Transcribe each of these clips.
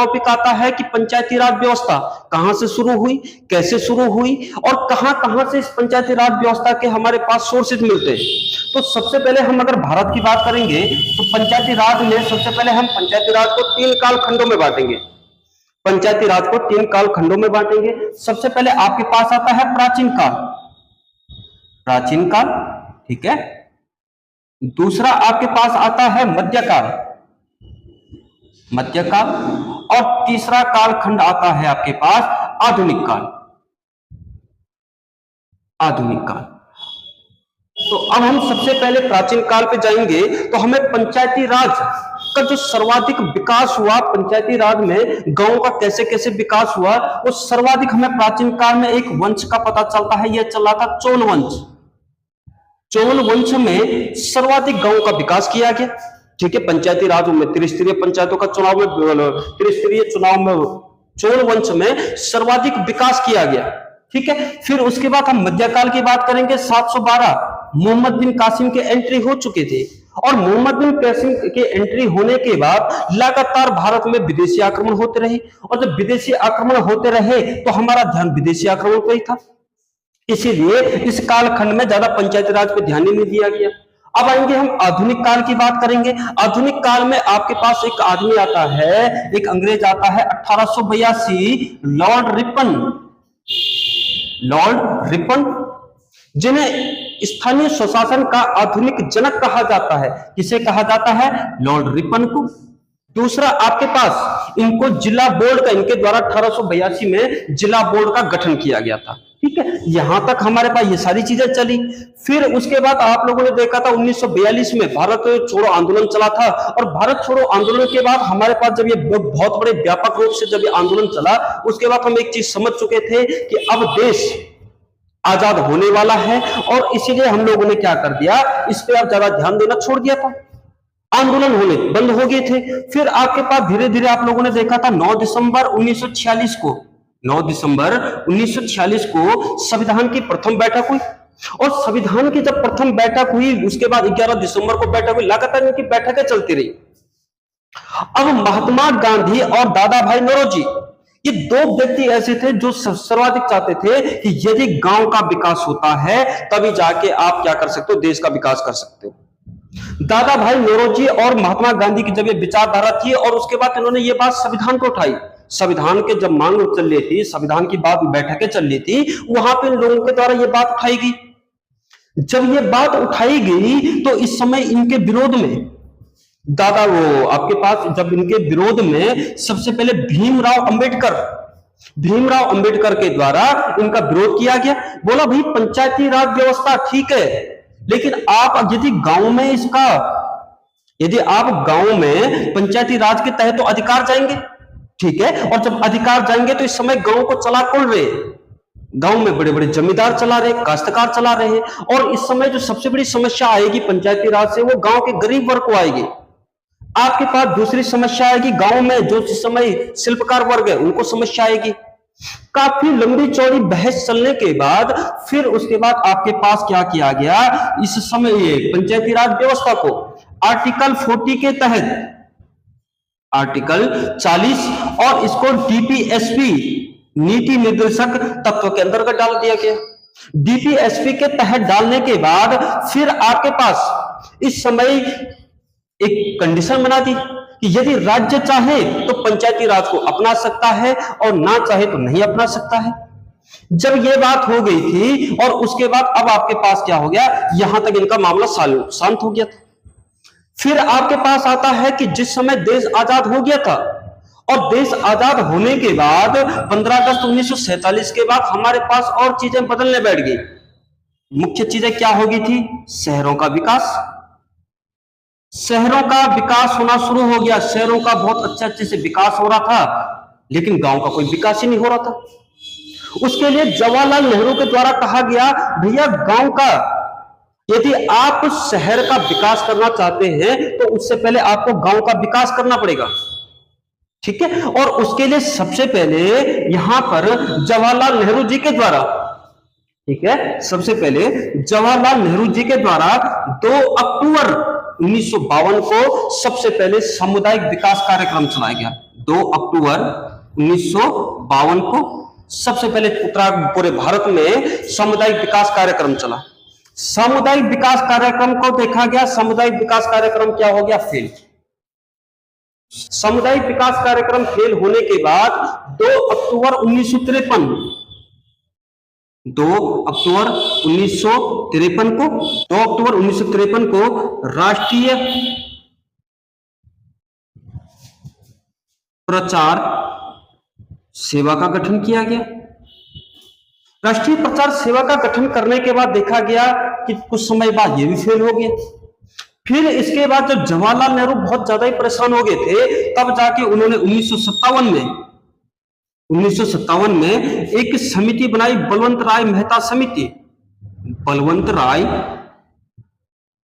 Topic आता है कि पंचायती राज व्यवस्था कहां से शुरू हुई, कैसे शुरू हुई और कहां कहां से इस पंचायती राज व्यवस्था के हमारे पास सोर्सेज मिलते हैं। तो सबसे पहले हम अगर भारत की बात करेंगे तो पंचायती राज में सबसे पहले हम पंचायती राज को 3 कालखंडों में बांटेंगे। पंचायती राज को 3 कालखंडों में बांटेंगे। सबसे पहले आपके पास आता है प्राचीन काल, प्राचीन काल, ठीक है। दूसरा आपके पास आता है मध्यकाल, मध्यकाल, और तीसरा कालखंड आता है आपके पास आधुनिक काल, आधुनिक काल। तो अब हम सबसे पहले प्राचीन काल पे जाएंगे तो हमें पंचायती राज का जो सर्वाधिक विकास हुआ, पंचायती राज में गांव का कैसे कैसे विकास हुआ, वो सर्वाधिक हमें प्राचीन काल में एक वंश का पता चलता है। यह चला था चोल वंश। चोल वंश में सर्वाधिक गांव का विकास किया गया, ठीक है। पंचायती राज में त्रिस्तरीय पंचायतों का चुनाव में, त्रिस्तरीय चुनाव में चोल वंश में सर्वाधिक विकास किया गया, ठीक है। फिर उसके बाद हम मध्यकाल की बात करेंगे। 712 मोहम्मद बिन कासिम के एंट्री हो चुके थे और मोहम्मद बिन कासिम के एंट्री होने के बाद लगातार भारत में विदेशी आक्रमण होते रहे और जब विदेशी आक्रमण होते रहे तो हमारा ध्यान विदेशी आक्रमण पर ही था, इसीलिए इस कालखंड में ज्यादा पंचायती राज पे ध्यान ही नहीं दिया गया। अब आएंगे हम आधुनिक काल की बात करेंगे। आधुनिक काल में आपके पास एक आदमी आता है, एक अंग्रेज आता है 1882, लॉर्ड रिपन, लॉर्ड रिपन, जिन्हें स्थानीय स्वशासन का आधुनिक जनक कहा जाता है। किसे कहा जाता है? लॉर्ड रिपन को। दूसरा आपके पास इनको जिला बोर्ड का, इनके द्वारा 1882 में जिला बोर्ड का गठन किया गया था, ठीक है। यहां तक हमारे पास ये सारी चीजें चली। फिर उसके बाद आप लोगों ने देखा था 1942 में भारत छोड़ो आंदोलन चला था और भारत छोड़ो आंदोलन के बाद हमारे पास जब ये बहुत बड़े व्यापक रूप से जब ये आंदोलन चला, उसके बाद हम एक चीज समझ चुके थे कि अब देश आजाद होने वाला है और इसीलिए हम लोगों ने क्या कर दिया, इस पे अब ज्यादा ध्यान देना छोड़ दिया था, आंदोलन होने बंद हो गए थे। फिर आपके पास धीरे धीरे आप लोगों ने देखा था 9 दिसंबर 1946 को, 9 दिसंबर 1946 को संविधान की प्रथम बैठक हुई और संविधान की जब प्रथम बैठक हुई उसके बाद 11 दिसंबर को बैठक हुई, लगातार इनकी बैठकें चलती रही। अब महात्मा गांधी और दादा भाई नौरोजी, ये दो व्यक्ति ऐसे थे जो सर्वाधिक चाहते थे कि यदि गांव का विकास होता है तभी जाके आप क्या कर सकते हो, देश का विकास कर सकते हो। दादा भाई नौरोजी और महात्मा गांधी की जब ये विचारधारा थी और उसके बाद इन्होंने ये बात संविधान को उठाई। संविधान के जब मांग चल रही थी, संविधान की बात बैठकें चल रही थी, वहां पे इन लोगों के द्वारा ये बात उठाई गई। जब ये बात उठाई गई तो इस समय इनके विरोध में दादा वो आपके पास जब इनके विरोध में सबसे पहले भीमराव अंबेडकर के द्वारा इनका विरोध किया गया। बोला भाई पंचायती राज व्यवस्था ठीक है, लेकिन आप यदि गांव में इसका, यदि आप गांव में पंचायती राज के तहत तो अधिकार जाएंगे, ठीक है, और जब अधिकार जाएंगे तो इस समय गांव को चला कौन रहे, गांव में बड़े बड़े जमींदार चला रहे, काश्तकार चला रहे, और इस समय जो सबसे बड़ी समस्या आएगी पंचायती राज से वो गांव के गरीब वर्ग को आएगी। आपके पास दूसरी समस्या आएगी, गांव में जो इस समय शिल्पकार वर्ग है उनको समस्या आएगी। काफी लंबी चौड़ी बहस चलने के बाद फिर उसके बाद आपके पास क्या किया गया, इस समय ये पंचायती राज व्यवस्था को आर्टिकल 40 के तहत, आर्टिकल 40 और इसको डीपीएसपी नीति निर्देशक तत्व के अंतर्गत डाल दिया गया। डीपीएसपी के तहत डालने के बाद फिर आपके पास इस समय एक कंडीशन बना दी कि यदि राज्य चाहे तो पंचायती राज को अपना सकता है और ना चाहे तो नहीं अपना सकता है। जब ये बात हो गई थी और उसके बाद अब आपके पास क्या हो गया, यहां तक इनका मामला शांत हो गया था। फिर आपके पास आता है कि जिस समय देश आजाद हो गया था और देश आजाद होने के बाद 15 अगस्त 1947 के बाद हमारे पास और चीजें बदलने बैठ गई। मुख्य चीजें क्या हो गई थी, शहरों का विकास, शहरों का विकास होना शुरू हो गया। शहरों का बहुत अच्छे से विकास हो रहा था, लेकिन गांव का कोई विकास ही नहीं हो रहा था। उसके लिए जवाहरलाल नेहरू के द्वारा कहा गया, भैया गांव का, यदि आप शहर का विकास करना चाहते हैं तो उससे पहले आपको गांव का विकास करना पड़ेगा, ठीक है। और उसके लिए सबसे पहले यहां पर जवाहरलाल नेहरू जी के द्वारा, ठीक है, सबसे पहले जवाहरलाल नेहरू जी के द्वारा 2 अक्टूबर 1952 को सबसे पहले सामुदायिक विकास कार्यक्रम चलाया गया। 2 अक्टूबर 1952 को सबसे पहले पूरे भारत में सामुदायिक विकास कार्यक्रम चला। सामुदायिक विकास कार्यक्रम को देखा गया, सामुदायिक विकास कार्यक्रम क्या हो गया? फेल। सामुदायिक विकास कार्यक्रम फेल होने के बाद 2 अक्टूबर 1953 को राष्ट्रीय प्रचार सेवा का गठन किया गया। राष्ट्रीय प्रचार सेवा का गठन करने के बाद देखा गया कि कुछ समय बाद ये भी फेल हो गया। फिर इसके बाद जब जवाहरलाल नेहरू बहुत ज्यादा ही परेशान हो गए थे, तब जाके उन्होंने 1957 में एक समिति बनाई, बलवंत राय मेहता समिति। बलवंत राय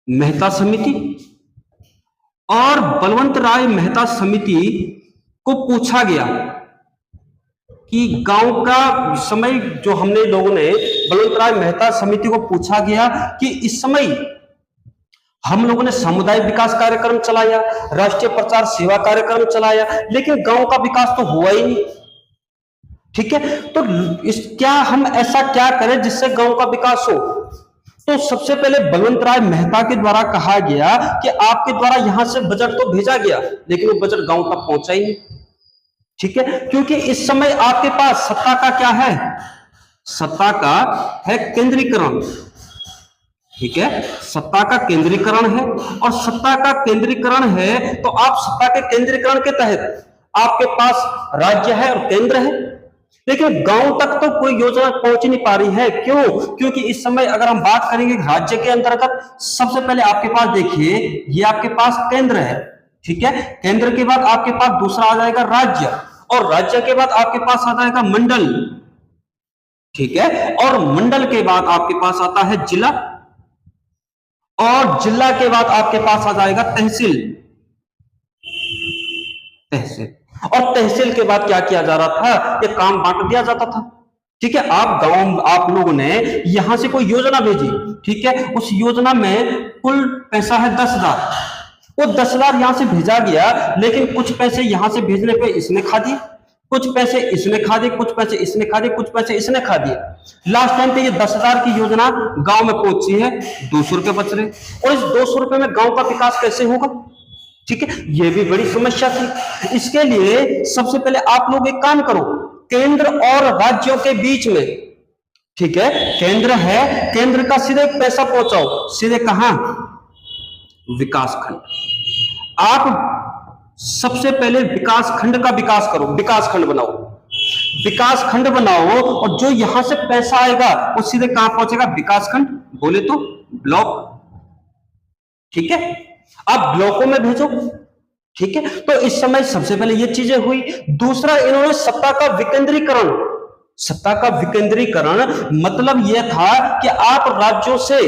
मेहता समिति, और बलवंत राय मेहता समिति को पूछा गया कि गांव का समय, जो हमने लोगों ने बलवंत राय मेहता समिति को पूछा गया कि इस समय हम लोगों ने सामुदायिक विकास कार्यक्रम चलाया, राष्ट्रीय प्रचार सेवा कार्यक्रम चलाया, लेकिन गांव का विकास तो हुआ ही नहीं। ठीक है, तो क्या हम ऐसा क्या करें जिससे गांव का विकास हो? तो सबसे पहले बलवंत राय मेहता के द्वारा कहा गया कि आपके द्वारा यहां से बजट तो भेजा गया, लेकिन वो बजट गांव तक पहुंचा ही नहीं। ठीक है, क्योंकि इस समय आपके पास सत्ता का क्या है? सत्ता का है केंद्रीकरण। ठीक है, सत्ता का केंद्रीकरण है, और सत्ता का केंद्रीकरण है तो आप सत्ता के केंद्रीकरण के तहत आपके पास राज्य है और केंद्र है, लेकिन गांव तक तो कोई योजना पहुंच नहीं पा रही है। क्यों? क्योंकि इस समय अगर हम बात करेंगे राज्य के अंतर्गत, सबसे पहले आपके पास देखिए, ये आपके पास केंद्र है। ठीक है, केंद्र के बाद आपके पास दूसरा आ जाएगा राज्य, और राज्य के बाद आपके पास आ जाएगा मंडल। ठीक है, और मंडल के बाद आपके पास आता है जिला, और जिला के बाद आपके पास आ जाएगा तहसील। और तहसील के बाद क्या किया जा रहा था? ये काम बांट दिया जाता था। ठीक है, आप लोगों ने यहां से कोई योजना भेजी, ठीक है, उस योजना में कुल पैसा है 10,000, वो 10,000 यहां से भेजा गया, लेकिन कुछ पैसे यहां से भेजने पे इसने खा दिए, कुछ पैसे इसने खा दिए, कुछ पैसे इसने खा दिए, कुछ पैसे इसने खा दिए। लास्ट टाइम पे ये 10,000 की योजना गांव में पहुंची है, 200 रुपए बच रहे, और इस 200 रुपए में गांव का विकास कैसे होगा? ठीक है, ये भी बड़ी समस्या थी। इसके लिए सबसे पहले आप लोग एक काम करो, केंद्र और राज्यों के बीच में, ठीक है, केंद्र है, केंद्र का सीधे पैसा पहुंचाओ। सीधे कहां? विकास खंड। आप सबसे पहले विकास खंड का विकास करो, विकास खंड बनाओ, विकास खंड बनाओ, और जो यहां से पैसा आएगा वो सीधे कहां पहुंचेगा? विकास खंड, बोले तो ब्लॉक। ठीक है, आप ब्लॉकों में भेजो। ठीक है, तो इस समय सबसे पहले ये चीजें हुई। दूसरा, इन्होंने सत्ता का विकेंद्रीकरण। सत्ता का विकेंद्रीकरण मतलब यह था कि आप राज्यों से,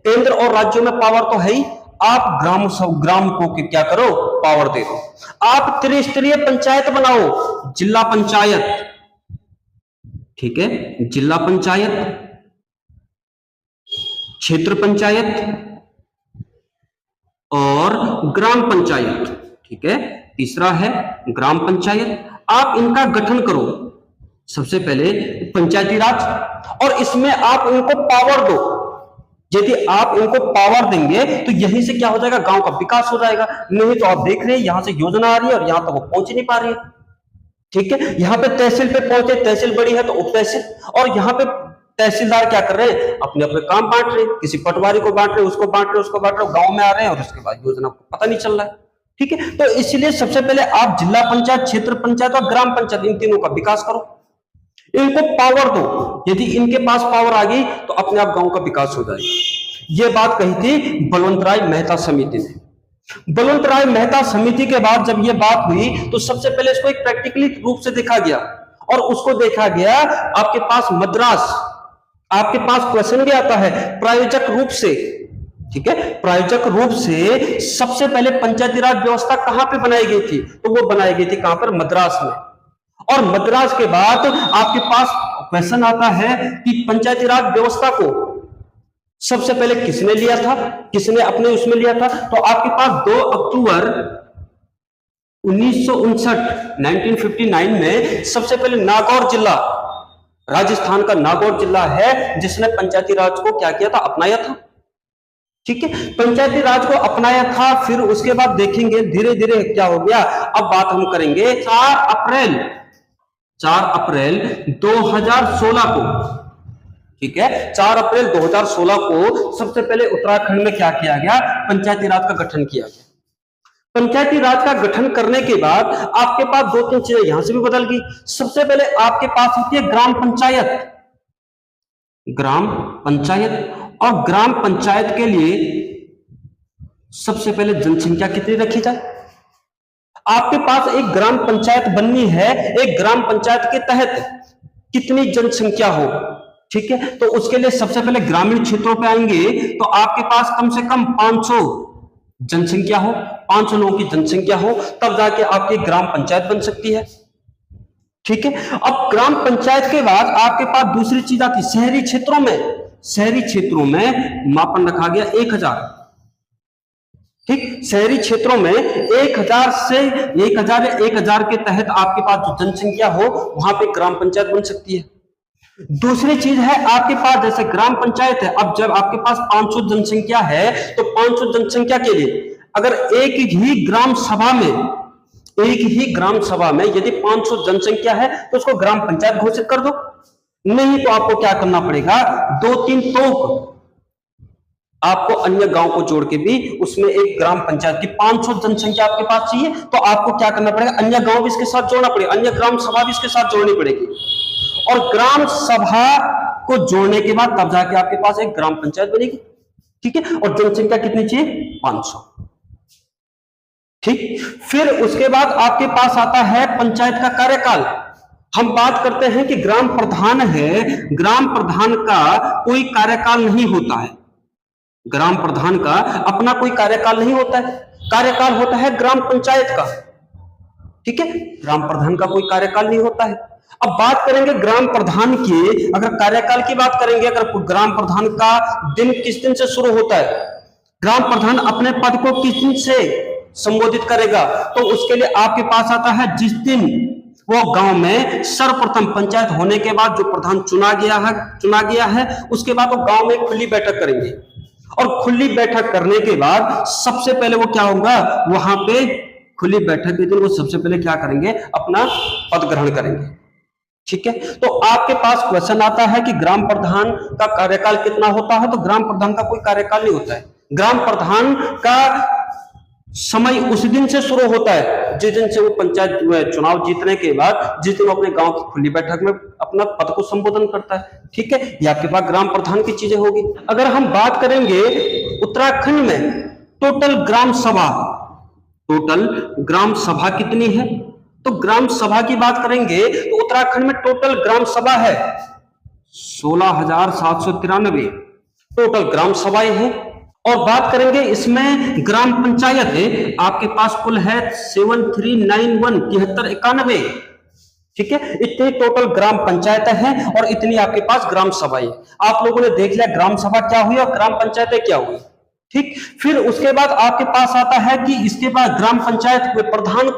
केंद्र और राज्यों में पावर तो है ही, आप ग्राम को क्या करो? पावर दे दो। आप त्रिस्तरीय पंचायत बनाओ, जिला पंचायत, ठीक है, जिला पंचायत, क्षेत्र पंचायत और ग्राम पंचायत। ठीक है, तीसरा है ग्राम पंचायत। आप इनका गठन करो, सबसे पहले पंचायती राज, और इसमें आप इनको पावर दो। यदि आप इनको पावर देंगे तो यहीं से क्या हो जाएगा? गांव का विकास हो जाएगा। नहीं तो आप देख रहे हैं यहां से योजना आ रही है और यहां तक वो पहुंच नहीं पा रही है। ठीक है, यहां पे तहसील पे पहुंचे, तहसील बड़ी है तो उप तहसील, और यहां पे तहसीलदार क्या कर रहे हैं? अपने अपने काम बांट रहे हैं, किसी पटवारी को बांट रहे, उसको बांट रहे, उसको बांट रहे, गांव में आ रहे हैं और उसके बाद योजना को पता नहीं चल रहा है। ठीक है, तो इसलिए सबसे पहले आप जिला पंचायत, क्षेत्र पंचायत और ग्राम पंचायत, इन तीनों का विकास करो, इनको पावर दो। यदि इनके पास पावर आ गई तो अपने आप गांव का विकास हो जाएगा। यह बात कही थी बलवंत राय मेहता समिति ने। बलवंत राय मेहता समिति के बाद जब यह बात हुई तो सबसे पहले इसको एक प्रैक्टिकली रूप से देखा गया, और उसको देखा गया आपके पास मद्रास, आपके पास क्वेश्चन भी आता है प्रायोजक रूप से। ठीक है, प्रायोजक रूप से सबसे पहले पंचायती राज व्यवस्था कहां पे बनाई गई थी? तो वो बनाई गई थी कहां पर? मद्रास में। और मद्रास के बाद आपके पास क्वेश्चन आता है कि पंचायती राज व्यवस्था को सबसे पहले किसने लिया था, किसने अपने उसमें लिया था? तो आपके पास 2 अक्टूबर 1959 में सबसे पहले नागौर जिला, राजस्थान का नागौर जिला है जिसने पंचायती राज को क्या किया था, अपनाया था। ठीक है, पंचायती राज को अपनाया था। फिर उसके बाद देखेंगे धीरे धीरे क्या हो गया। अब बात हम करेंगे 4 अप्रैल 2016 को। ठीक है, 4 अप्रैल 2016 को सबसे पहले उत्तराखंड में क्या किया गया, पंचायती राज का गठन किया गया। पंचायती राज का गठन करने के बाद आपके पास 2-3 चीजें यहां से भी बदल गई। सबसे पहले आपके पास होती है ग्राम पंचायत। ग्राम पंचायत, और ग्राम पंचायत के लिए सबसे पहले जनसंख्या कितनी रखी जाए। आपके पास एक ग्राम पंचायत बननी है, एक ग्राम पंचायत के तहत कितनी जनसंख्या हो। ठीक है, तो उसके लिए सबसे पहले ग्रामीण क्षेत्रों पे आएंगे तो आपके पास कम से कम 500 जनसंख्या हो, 500 लोगों की जनसंख्या हो, तब जाके आपकी ग्राम पंचायत बन सकती है। ठीक है, अब ग्राम पंचायत के बाद आपके पास दूसरी चीज आती है शहरी क्षेत्रों में। शहरी क्षेत्रों में मापन रखा गया 1000। ठीक, शहरी क्षेत्रों में 1000 से 1000 के तहत आपके पास जो जनसंख्या हो वहां पे ग्राम पंचायत बन सकती है। दूसरी चीज है आपके पास जैसे ग्राम पंचायत है, अब जब आपके पास 500 जनसंख्या है तो 500 जनसंख्या के लिए अगर एक ही ग्राम सभा में यदि 500 जनसंख्या है तो उसको ग्राम पंचायत घोषित कर दो। नहीं तो आपको क्या करना पड़ेगा, 2-3 तोक आपको अन्य गांव को जोड़ के भी उसमें एक ग्राम पंचायत की 500 जनसंख्या आपके पास चाहिए तो आपको क्या करना पड़ेगा, अन्य गांव भी इसके साथ जोड़ना पड़ेगा, अन्य ग्राम सभा भी इसके साथ जोड़नी पड़ेगी। और ग्राम सभा को जोड़ने के बाद तब जाके आपके पास एक ग्राम पंचायत बनेगी। ठीक है, और जनसंख्या कितनी चाहिए, 500। ठीक, फिर उसके बाद आपके पास आता है पंचायत का कार्यकाल। हम बात करते हैं कि ग्राम प्रधान है, ग्राम प्रधान का कोई कार्यकाल नहीं होता है। ग्राम प्रधान का अपना कोई कार्यकाल नहीं होता है, कार्यकाल होता है ग्राम पंचायत का। ठीक है, ग्राम प्रधान का कोई कार्यकाल नहीं होता है। अब बात करेंगे ग्राम प्रधान की, अगर कार्यकाल की बात करेंगे, अगर ग्राम प्रधान का दिन किस दिन से शुरू होता है, ग्राम प्रधान अपने पद को किस दिन से संबोधित करेगा, तो उसके लिए आपके पास आता है जिस दिन वो गांव में सर्वप्रथम पंचायत होने के बाद जो प्रधान चुना गया है उसके बाद वो गांव में खुली बैठक करेंगे। और खुली बैठक करने के बाद सबसे पहले वो क्या होगा, वहां पे खुली बैठक के दिन वो सबसे पहले क्या करेंगे, अपना पद ग्रहण करेंगे। ठीक है, तो आपके पास क्वेश्चन आता है कि ग्राम प्रधान का कार्यकाल कितना होता है, तो ग्राम प्रधान का कोई कार्यकाल नहीं होता है। ग्राम प्रधान का समय उस दिन से शुरू होता है जिस दिन से वो पंचायत चुनाव जीतने के बाद जिस दिन वो अपने गांव की खुली बैठक में अपना पद को संबोधन करता है। ठीक है, ये आपके पास ग्राम प्रधान की चीजें होगी। अगर हम बात करेंगे उत्तराखंड में टोटल ग्राम सभा कितनी है, तो ग्राम सभा की बात करेंगे तो उत्तराखंड में टोटल ग्राम सभा है 16,793 टोटल ग्राम सभाएं हैं। और बात करेंगे इसमें ग्राम पंचायत है आपके पास कुल है 7391 7391। ठीक है, इतनी टोटल ग्राम पंचायत हैं और इतनी आपके पास ग्राम सभाएं। आप लोगों ने देख लिया ग्राम सभा क्या हुई और ग्राम पंचायतें क्या हुई। ठीक, फिर उसके बाद आपके पास आता है कि इसके बाद ग्राम पंचायत में प्रधान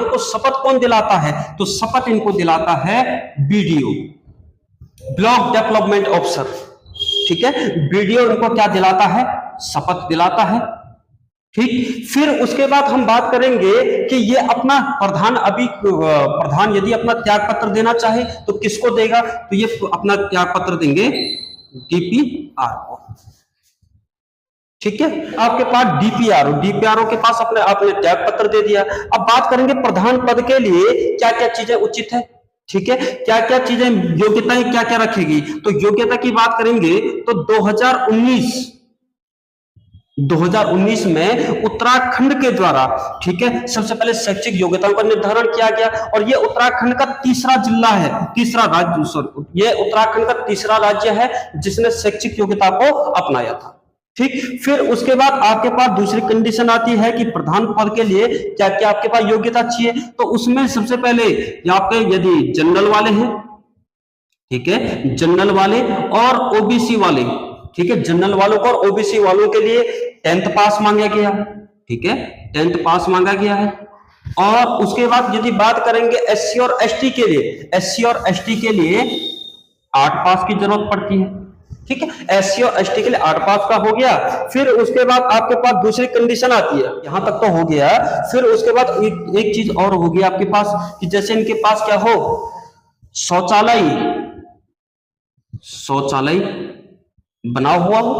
को शपथ कौन दिलाता है, तो शपथ इनको दिलाता है बीडीओ, ब्लॉक डेवलपमेंट ऑफिसर। ठीक है, बीडीओ इनको क्या दिलाता है, शपथ दिलाता है। ठीक, फिर उसके बाद हम बात करेंगे कि ये अपना प्रधान यदि अपना त्याग पत्र देना चाहे तो किसको देगा, तो ये अपना त्याग पत्र देंगे डीपीआर को। ठीक है, आपके पास डीपीआरओ के पास आपने त्याग पत्र दे दिया। अब बात करेंगे प्रधान पद के लिए क्या क्या चीजें उचित है। ठीक है, क्या क्या चीजें योग्यताएं क्या क्या रखेगी, तो योग्यता की बात करेंगे तो 2019 में उत्तराखंड के द्वारा, ठीक है, सबसे पहले शैक्षिक योग्यताओं का निर्धारण किया गया और ये उत्तराखंड का तीसरा राज्य है जिसने शैक्षिक योग्यता को अपनाया था। ठीक, फिर उसके बाद आपके पास दूसरी कंडीशन आती है कि प्रधान पद के लिए क्या क्या आपके पास योग्यता चाहिए, तो उसमें सबसे पहले आपके यदि जनरल वाले हैं, ठीक है, जनरल वाले और ओबीसी वाले, ठीक है, जनरल वालों को और ओबीसी वालों के लिए 10th पास मांगा गया, ठीक है, 10th पास मांगा गया है। और उसके बाद यदि बात करेंगे एससी और एसटी के लिए, एससी और एसटी के लिए 8 पास की जरूरत पड़ती है, ठीक है, एससी और एसटी के लिए 8 पास का हो गया। फिर उसके बाद आपके पास दूसरी कंडीशन आती है, यहां तक तो हो गया। फिर उसके बाद एक चीज और हो गया आपके पास कि जैसे इनके पास क्या हो, शौचालय, शौचालय बना हुआ हो,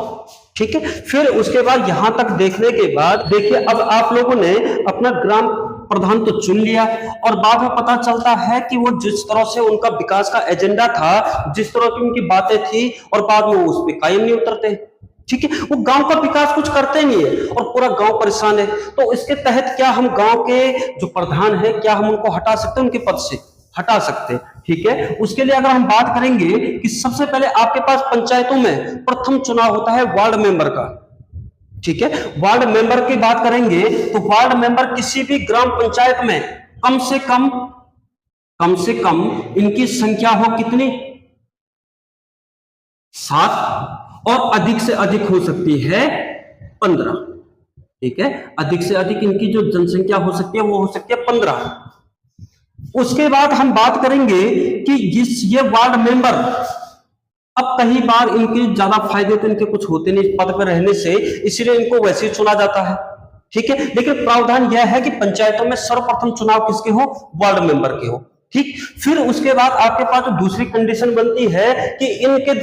ठीक है। फिर उसके बाद यहां तक देखने के बाद देखिए, अब आप लोगों ने अपना ग्राम प्रधान तो चुन लिया और बाद में पता चलता है कि वो जिस तरह से उनका विकास का एजेंडा था, जिस तरह की उनकी बातें थी, और बाद में वो उस पर कायम नहीं उतरते, ठीक है, वो गांव का विकास कुछ करते नहीं है और पूरा गांव परेशान है। तो इसके तहत क्या हम गांव के जो प्रधान है, क्या हम उनको हटा सकते हैं, उनके पद से हटा सकते हैं, ठीक है। उसके लिए अगर हम बात करेंगे कि सबसे पहले आपके पास पंचायतों में प्रथम चुनाव होता है वार्ड मेंबर का, ठीक है। वार्ड मेंबर की बात करेंगे तो वार्ड मेंबर किसी भी ग्राम पंचायत में कम से कम इनकी संख्या हो कितनी, 7, और अधिक से अधिक हो सकती है 15, ठीक है, अधिक से अधिक इनकी जो जनसंख्या हो सकती है वो हो सकती है 15। उसके बाद हम बात करेंगे कि ये वार्ड मेंबर, अब कई बार इनके ज्यादा फायदे तो इनके कुछ होते नहीं पद पर रहने से, इसलिए इनको वैसे ही चुना जाता है, ठीक है। लेकिन प्रावधान यह है कि पंचायतों में सर्वप्रथम चुनाव किसके हो, वार्ड मेंबर के हो, ठीक। फिर उसके बाद आपके पास जो दूसरी कंडीशन बनती है कि इनके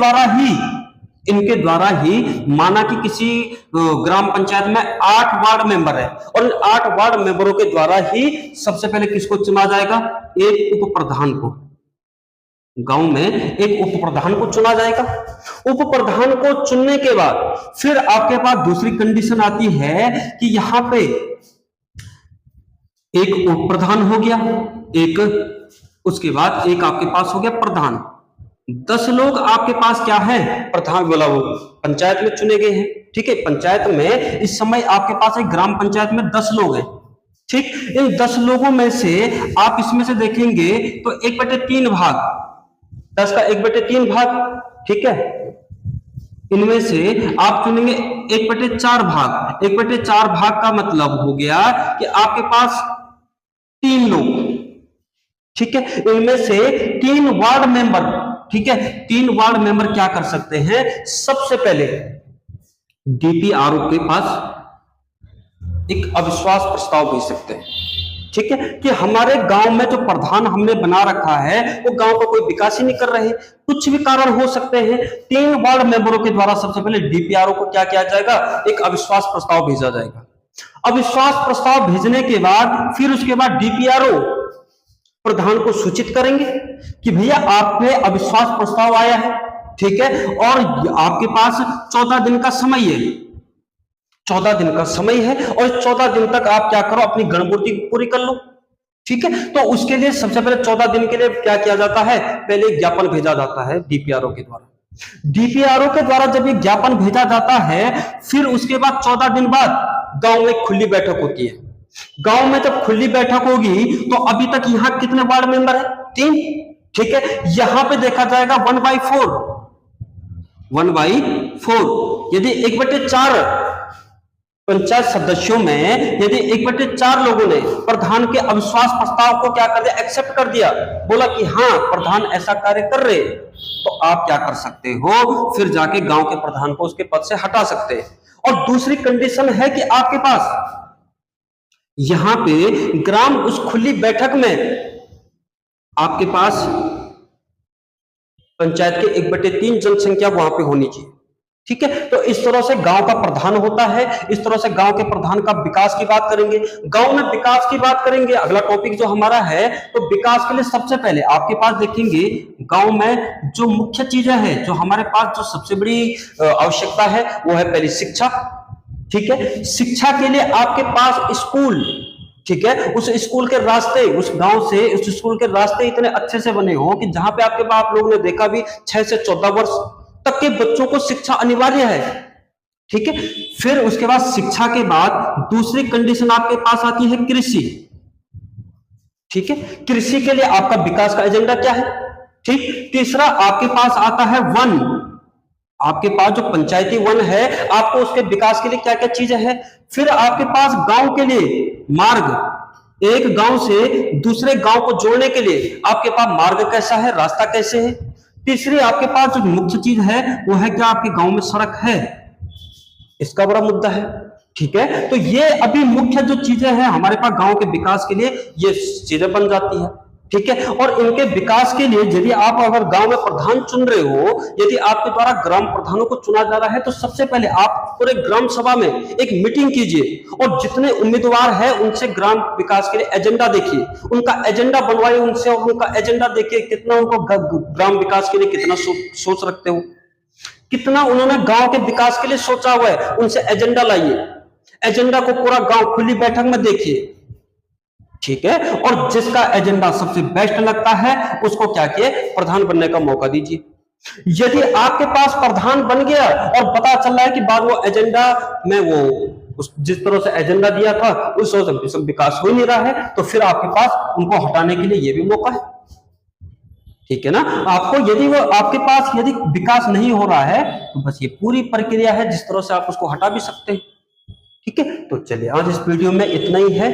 द्वारा ही माना कि किसी ग्राम पंचायत में 8 वार्ड मेंबर है और 8 वार्ड मेंबरों के द्वारा ही सबसे पहले किसको चुना जाएगा, एक उप प्रधान को, गांव में एक उप प्रधान को चुना जाएगा। उप प्रधान को चुनने के बाद फिर आपके पास दूसरी कंडीशन आती है कि यहां पे एक उप प्रधान हो गया, एक उसके बाद एक आपके पास हो गया प्रधान। 10 लोग आपके पास क्या है, प्रधान बोला वो पंचायत में चुने गए हैं, ठीक है। पंचायत में इस समय आपके पास एक ग्राम पंचायत में 10 लोग हैं, ठीक। इन 10 लोगों में से आप इसमें से देखेंगे तो 1/3 भाग, 10 का 1/3 भाग, ठीक है, इनमें से आप चुनेंगे 1/4 भाग। 1/4 भाग का मतलब हो गया कि आपके पास 3 लोग, ठीक है, इनमें से 3 वार्ड मेंबर, ठीक है, 3 वार्ड मेंबर क्या कर सकते हैं, सबसे पहले डीपीआरओ के पास एक अविश्वास प्रस्ताव भेज सकते हैं, ठीक है, कि हमारे गांव में जो प्रधान हमने बना रखा है वो गांव का कोई विकास ही नहीं कर रहे, कुछ भी कारण हो सकते हैं। 3 वार्ड मेंबरों के द्वारा सबसे पहले डीपीआरओ को क्या किया जाएगा, एक अविश्वास प्रस्ताव भेजा जाएगा। अविश्वास प्रस्ताव भेजने के बाद फिर उसके बाद डीपीआरओ प्रधान को सूचित करेंगे कि भैया आप पे अविश्वास प्रस्ताव आया है, ठीक है, और आपके पास 14 दिन का समय है, 14 दिन का समय है, और 14 दिन तक आप क्या करो, अपनी गणपूर्ति पूरी कर लो, ठीक है। तो उसके लिए सबसे पहले 14 दिन के लिए क्या किया जाता है, पहले ज्ञापन भेजा जाता है डीपीआरओ के द्वारा। डीपीआरओ के द्वारा जब ये ज्ञापन भेजा जाता है, फिर उसके बाद 14 दिन बाद गांव में खुली बैठक होती है। गांव में जब खुली बैठक होगी तो अभी तक यहां कितने वार्ड मेंबर है, 3, ठीक है। यहां पे देखा जाएगा 1/4, 1/4। यदि 1/4 पंचायत सदस्यों में यदि 1/4 लोगों ने प्रधान के अविश्वास प्रस्ताव को क्या कर दिया, एक्सेप्ट कर दिया, बोला कि हाँ प्रधान ऐसा कार्य कर रहे, तो आप क्या कर सकते हो, फिर जाके गांव के प्रधान को उसके पद से हटा सकते हैं। और दूसरी कंडीशन है कि आपके पास यहां पे ग्राम उस खुली बैठक में आपके पास पंचायत के 1/3 जनसंख्या वहां पे होनी चाहिए, ठीक है। तो इस तरह से गांव का प्रधान होता है, इस तरह से गांव के प्रधान का विकास की बात करेंगे। गांव में विकास की बात करेंगे, अगला टॉपिक जो हमारा है, तो विकास के लिए सबसे पहले आपके पास देखेंगे गांव में जो मुख्य चीजें हैं, जो हमारे पास जो सबसे बड़ी आवश्यकता है वो है पहली शिक्षा, ठीक है। शिक्षा के लिए आपके पास स्कूल, ठीक है, उस स्कूल के रास्ते, उस गांव से उस स्कूल के रास्ते इतने अच्छे से बने हो कि जहां पे आपके पास आप लोगों ने देखा भी 6 से 14 वर्ष तक के बच्चों को शिक्षा अनिवार्य है, ठीक है। फिर उसके बाद शिक्षा के बाद दूसरी कंडीशन आपके पास आती है कृषि, ठीक है। कृषि के लिए आपका विकास का एजेंडा क्या है, ठीक। तीसरा आपके पास आता है वन, आपके पास जो पंचायती वन है, आपको उसके विकास के लिए क्या क्या चीजें हैं। फिर आपके पास गांव के लिए मार्ग, एक गांव से दूसरे गांव को जोड़ने के लिए आपके पास मार्ग कैसा है, रास्ता कैसे है। तीसरी आपके पास जो मुख्य चीज है वो है क्या, आपके गांव में सड़क है, इसका बड़ा मुद्दा है। ठीक है, तो ये अभी मुख्य जो चीजें हैं हमारे पास गांव के विकास के लिए, ये चीजें बन जाती है। ठीक है, और इनके विकास के लिए यदि आप अगर गांव में प्रधान चुन रहे हो, यदि आपके द्वारा ग्राम प्रधानों को चुना जा रहा है, तो सबसे पहले आप पूरे ग्राम सभा में एक मीटिंग कीजिए और जितने उम्मीदवार हैं उनसे ग्राम विकास के लिए एजेंडा देखिए, उनका एजेंडा बनवाइए उनसे, और उनका एजेंडा देखिए कितना उनको ग्राम विकास के लिए कितना सोच रखते हो, कितना उन्होंने गांव के विकास के लिए सोचा हुआ है, उनसे एजेंडा लाइए। एजेंडा को पूरा गांव खुली बैठक में देखिए। ठीक है, और जिसका एजेंडा सबसे बेस्ट लगता है उसको क्या किए, प्रधान बनने का मौका दीजिए। यदि आपके पास प्रधान बन गया और पता चल रहा है कि बाद वो एजेंडा में वो जिस तरह से एजेंडा दिया था उस तरह से विकास हो नहीं रहा है, तो फिर आपके पास उनको हटाने के लिए ये भी मौका है। ठीक है ना, आपको यदि वो आपके पास यदि विकास नहीं हो रहा है तो बस ये पूरी प्रक्रिया है जिस तरह से आप उसको हटा भी सकते हैं। ठीक है, तो चलिए आज इस वीडियो में इतना ही है।